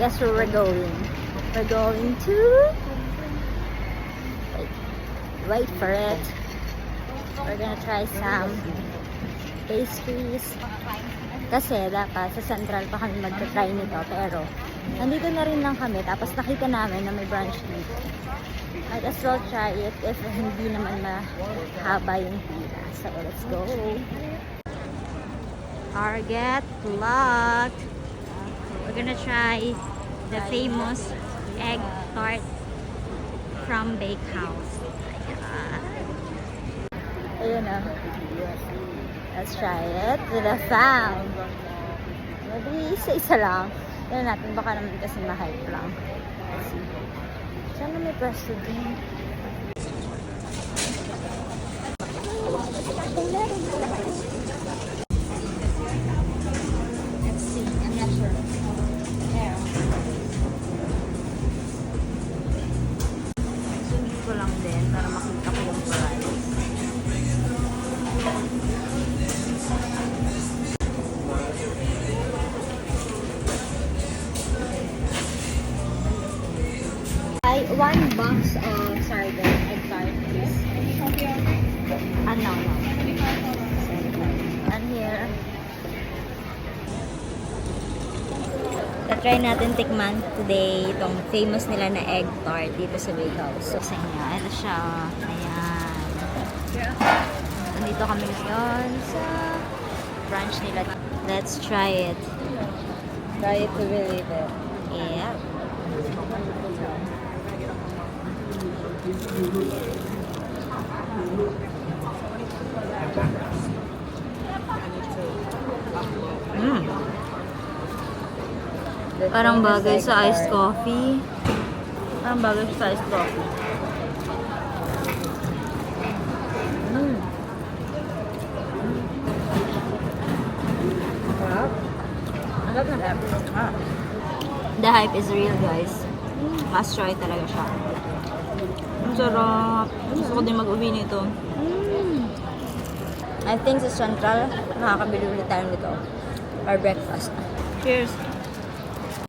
Guess where we're going? We're going to... Wait for it. We're gonna try some pastries. Kasi dapat sa Central pa kami magta-try nito. Pero nandito na rin lang kami. Tapos nakita namin na may branch dito. Might as well try it if hindi naman mahaba yung pila. So let's go. Target locked. We're gonna try the famous egg tart from Bakehouse. Ayun na. Let's try it with a fam. Maybe isa-isa lang. Tignan natin, baka naman kasi ma-hype lang. Let's see. Sana may pwesto din. Let's see. I'm not sure. There. Sunod ko lang din para makita ko yung price. One box of sardine egg tart, please. No. And here. Try natin tikman today itong famous nila na egg tart dito sa Bakehouse. So, sa inyo, ito siya. Ayan. Nandito kami ngayon sa branch nila. Let's try it. Try it to believe it. Yeah. Parang bagay sa iced coffee. Parang bagay sa iced coffee. The hype is real, guys. Must try talaga siya. Ang sarap. Gusto ko din mag-uwi nito. I think sa Central, nakakabili ulit tayo nito. For breakfast. Cheers!